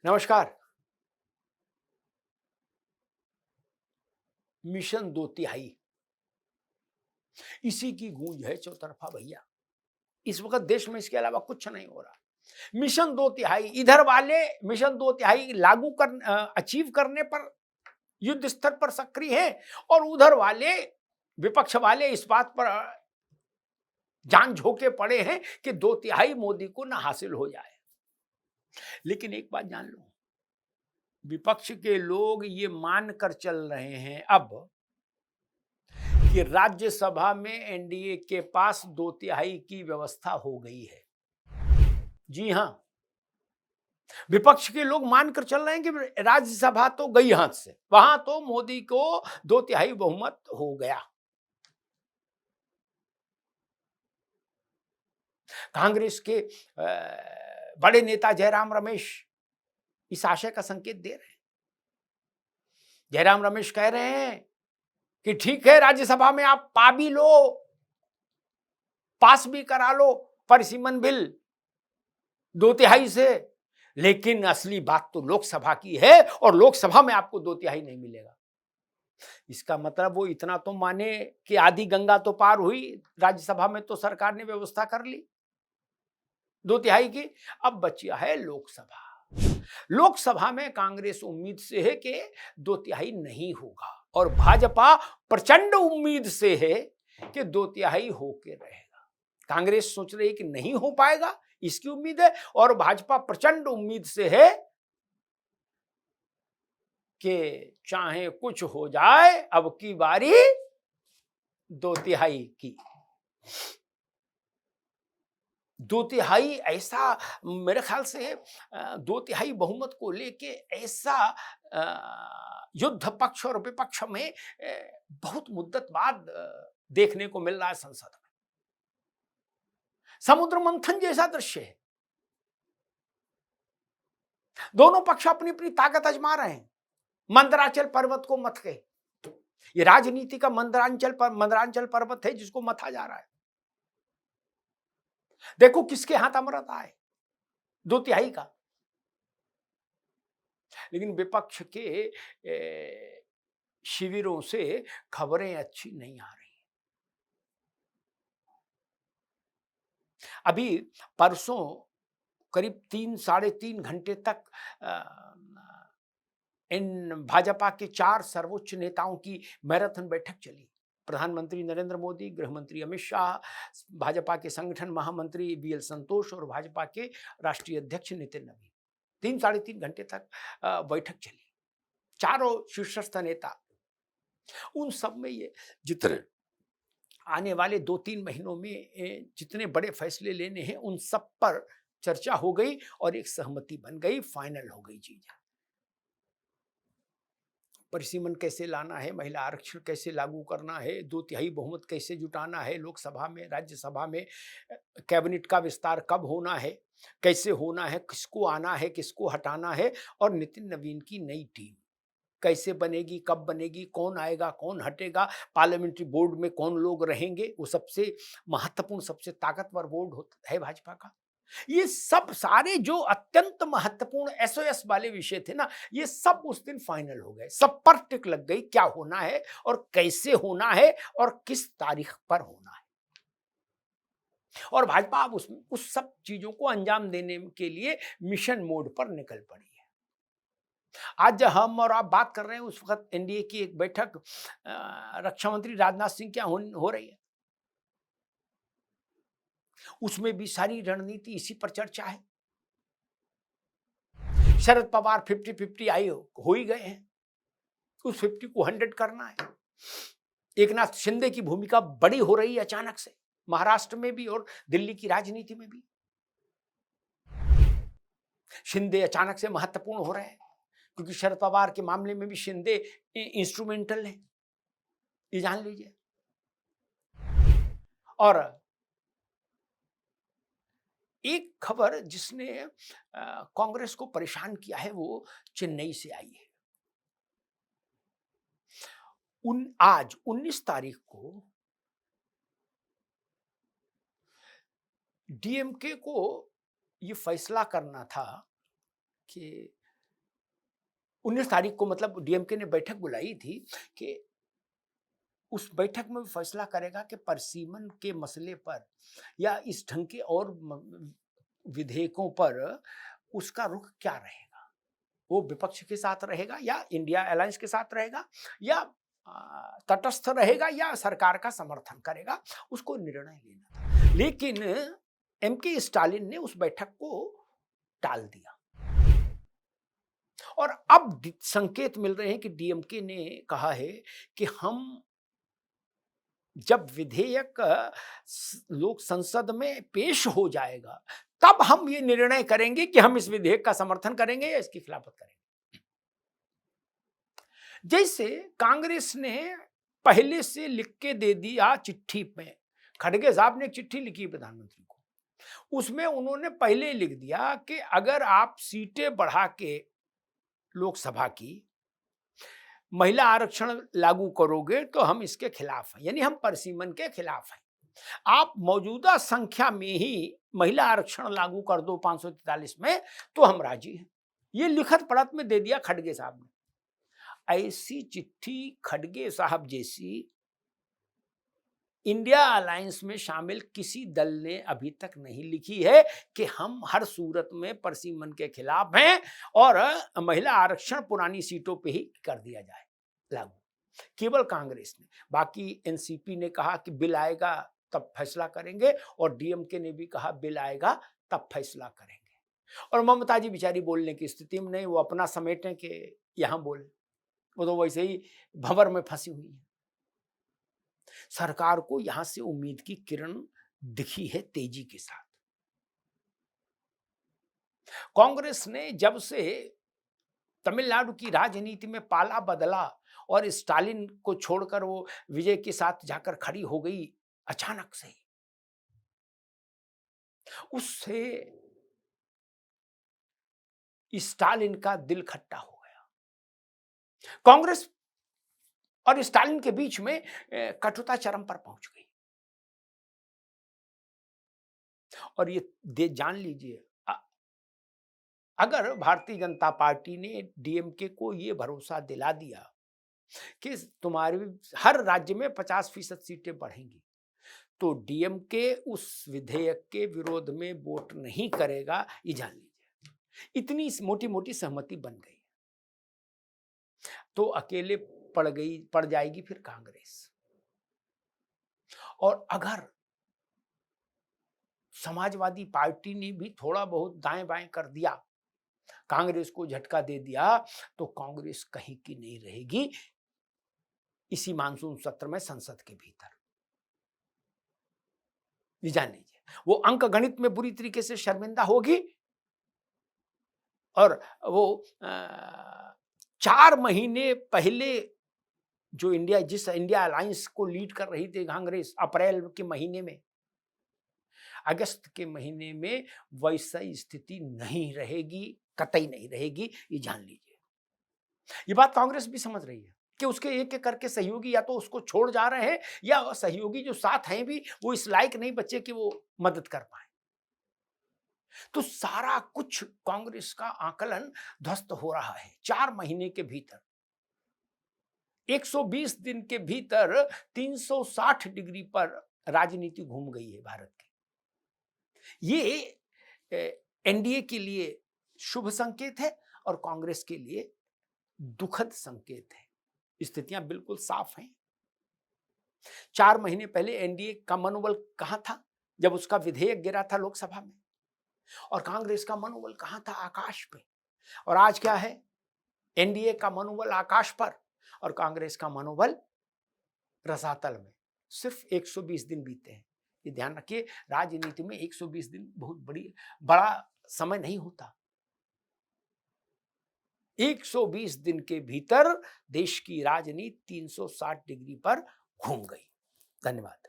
नमस्कार। मिशन दो तिहाई, इसी की गूंज है चौतरफा भैया। इस वक्त देश में इसके अलावा कुछ नहीं हो रहा। मिशन दो तिहाई, इधर वाले मिशन दो तिहाई लागू कर अचीव करने पर युद्ध स्तर पर सक्रिय हैं और उधर वाले विपक्ष वाले इस बात पर जान झोंके पड़े हैं कि दो तिहाई मोदी को ना हासिल हो जाए। लेकिन एक बात जान लो, विपक्ष के लोग ये मानकर चल रहे हैं अब कि राज्यसभा में एनडीए के पास दो तिहाई की व्यवस्था हो गई है। जी हां, विपक्ष के लोग मानकर चल रहे हैं कि राज्यसभा तो गई हाथ से, वहां तो मोदी को दो तिहाई बहुमत हो गया। कांग्रेस के बड़े नेता जयराम रमेश इस आशय का संकेत दे रहे हैं। जयराम रमेश कह रहे हैं कि ठीक है, राज्यसभा में आप पा भी लो, पास भी करा लो परिसीमन बिल दो तिहाई से, लेकिन असली बात तो लोकसभा की है और लोकसभा में आपको दो तिहाई नहीं मिलेगा। इसका मतलब वो इतना तो माने कि आधी गंगा तो पार हुई, राज्यसभा में तो सरकार ने व्यवस्था कर ली दो तिहाई की। अब बचिया है लोकसभा। लोकसभा में कांग्रेस उम्मीद से है कि दो तिहाई नहीं होगा और भाजपा प्रचंड उम्मीद से है कि दो तिहाई होके रहेगा। कांग्रेस सोच रही है कि नहीं हो पाएगा, इसकी उम्मीद है, और भाजपा प्रचंड उम्मीद से है कि चाहे कुछ हो जाए, अब की बारी दो तिहाई की। दो तिहाई ऐसा, मेरे ख्याल से दो तिहाई बहुमत को लेके ऐसा युद्ध पक्ष और विपक्ष में बहुत मुद्दत बाद देखने को मिल रहा है संसद में। समुद्र मंथन जैसा दृश्य है। दोनों पक्ष अपनी अपनी ताकत आजमा रहे हैं। मंदराचल पर्वत को मथ के, ये राजनीति का मंदरांचल पर्वत है जिसको मथा जा रहा है। देखो किसके हाथ अमृत आए, दो तिहाई का। लेकिन विपक्ष के शिविरों से खबरें अच्छी नहीं आ रही। अभी परसों करीब 3 साढ़े 3 घंटे तक इन भाजपा के 4 सर्वोच्च नेताओं की मैराथन बैठक चली। प्रधानमंत्री नरेंद्र मोदी, गृह मंत्री अमित शाह, भाजपा के संगठन महामंत्री बीएल संतोष और भाजपा के राष्ट्रीय अध्यक्ष नितिन नवीन। 3 साढ़े 3 घंटे तक बैठक चली। चारों शीर्षस्थ नेता, उन सब में ये जितने आने वाले 2-3 महीनों में जितने बड़े फैसले लेने हैं उन सब पर चर्चा हो गई और एक सहमति बन गई, फाइनल हो गई चीज। परिसीमन कैसे लाना है, महिला आरक्षण कैसे लागू करना है, दो तिहाई बहुमत कैसे जुटाना है लोकसभा में, राज्यसभा में कैबिनेट का विस्तार कब होना है, कैसे होना है, किसको आना है, किसको हटाना है, और नितिन नवीन की नई टीम कैसे बनेगी, कब बनेगी, कौन आएगा, कौन हटेगा, पार्लियामेंट्री बोर्ड में कौन लोग रहेंगे। वो सबसे महत्वपूर्ण, सबसे ताकतवर बोर्ड होता है भाजपा का। ये सब सारे जो अत्यंत महत्वपूर्ण एसओएस वाले विषय थे ना, ये सब उस दिन फाइनल हो गए। सब पर टिक लग गई, क्या होना है और कैसे होना है और किस तारीख पर होना है। और भाजपा अब उस सब चीजों को अंजाम देने के लिए मिशन मोड पर निकल पड़ी है। आज जब हम और आप बात कर रहे हैं, उस वक्त एनडीए की एक बैठक रक्षा मंत्री राजनाथ सिंह क्या हो रही है। उसमें भी सारी रणनीति इसी पर चर्चा है। शरद पवार 50-50 आई हो ही गए हैं, उस 50 को 100 करना है। एकनाथ शिंदे की भूमिका बड़ी हो रही है अचानक से, महाराष्ट्र में भी और दिल्ली की राजनीति में भी। शिंदे अचानक से महत्वपूर्ण हो रहे हैं क्योंकि शरद पवार के मामले में भी शिंदे इंस्ट्रूमेंटल है, ये जान लीजिए। और एक खबर जिसने कांग्रेस को परेशान किया है वो चेन्नई से आई है। आज 19 तारीख को डीएमके को ये फैसला करना था कि 19 तारीख को मतलब डीएमके ने बैठक बुलाई थी कि उस बैठक में फैसला करेगा कि परसीमन के मसले पर या इस ढंग के और विधेयकों पर उसका रुख क्या रहेगा। वो विपक्ष के साथ रहेगा या इंडिया अलायंस के साथ रहेगा या तटस्थ रहेगा या सरकार का समर्थन करेगा, उसको निर्णय लेना था। लेकिन एमके स्टालिन ने उस बैठक को टाल दिया और अब संकेत मिल रहे हैं कि डीएमके ने कहा है कि हम जब विधेयक लोक संसद में पेश हो जाएगा तब हम ये निर्णय करेंगे कि हम इस विधेयक का समर्थन करेंगे या इसकी खिलाफत करेंगे। जैसे कांग्रेस ने पहले से लिख के दे दिया चिट्ठी में, खड़गे साहब ने चिट्ठी लिखी प्रधानमंत्री को, उसमें उन्होंने पहले लिख दिया कि अगर आप सीटें बढ़ा के लोकसभा की महिला आरक्षण लागू करोगे तो हम इसके खिलाफ हैं, यानी हम परसीमन के खिलाफ हैं। आप मौजूदा संख्या में ही महिला आरक्षण लागू कर दो 543 में तो हम राजी हैं। ये लिखत पढ़त में दे दिया खड़गे साहब ने। ऐसी चिट्ठी खड़गे साहब जैसी इंडिया अलायंस में शामिल किसी दल ने अभी तक नहीं लिखी है कि हम हर सूरत में परसीमन के खिलाफ हैं और महिला आरक्षण पुरानी सीटों पे ही कर दिया जाए लागू। केवल कांग्रेस ने, बाकी एनसीपी ने कहा कि बिल आएगा तब फैसला करेंगे और डीएमके ने भी कहा बिल आएगा तब फैसला करेंगे। और ममता जी बेचारी बोलने की स्थिति में नहीं, वो अपना समेटें कि यहां बोले, वो तो वैसे ही भंवर में फंसी हुई है। सरकार को यहां से उम्मीद की किरण दिखी है तेजी के साथ। कांग्रेस ने जब से तमिलनाडु की राजनीति में पाला बदला और स्टालिन को छोड़कर वो विजय के साथ जाकर खड़ी हो गई अचानक से, उससे स्टालिन का दिल खट्टा हो गया। कांग्रेस और स्टालिन के बीच में कटुता चरम पर पहुंच गई। और ये जान लीजिए, अगर भारतीय जनता पार्टी ने डीएमके को ये भरोसा दिला दिया कि तुम्हारे हर राज्य में 50% सीटें बढ़ेंगी, तो डीएमके उस विधेयक के विरोध में वोट नहीं करेगा, ये जान लीजिए। इतनी मोटी मोटी सहमति बन गई तो अकेले पड़ जाएगी फिर कांग्रेस। और अगर समाजवादी पार्टी ने भी थोड़ा बहुत दाएं बाएं कर दिया, कांग्रेस को झटका दे दिया, तो कांग्रेस कहीं की नहीं रहेगी इसी मानसून सत्र में संसद के भीतर। ये जान लीजिए, वो अंक गणित में बुरी तरीके से शर्मिंदा होगी और वो 4 महीने पहले जिस इंडिया अलायंस को लीड कर रही थी कांग्रेस, अप्रैल के महीने में, अगस्त के महीने में वैसा स्थिति नहीं रहेगी, कतई नहीं रहेगी, ये जान लीजिए। ये बात कांग्रेस भी समझ रही है कि उसके एक एक करके सहयोगी या तो उसको छोड़ जा रहे हैं या सहयोगी जो साथ हैं भी वो इस लायक नहीं बचे कि वो मदद कर पाए। तो सारा कुछ कांग्रेस का आकलन ध्वस्त हो रहा है 4 महीने के भीतर। 120 दिन के भीतर 360 डिग्री पर राजनीति घूम गई है भारत की। ये एनडीए के लिए शुभ संकेत है और कांग्रेस के लिए दुखद संकेत है। स्थितियां बिल्कुल साफ हैं। 4 महीने पहले एनडीए का मनोबल कहां था जब उसका विधेयक गिरा था लोकसभा में, और कांग्रेस का मनोबल कहां था? आकाश पे। और आज क्या है? एनडीए का मनोबल आकाश पर और कांग्रेस का मनोबल रसातल में। सिर्फ 120 दिन बीते हैं। ये ध्यान रखिए, राजनीति में 120 दिन बहुत बड़ा समय नहीं होता। 120 दिन के भीतर देश की राजनीति 360 डिग्री पर घूम गई। धन्यवाद।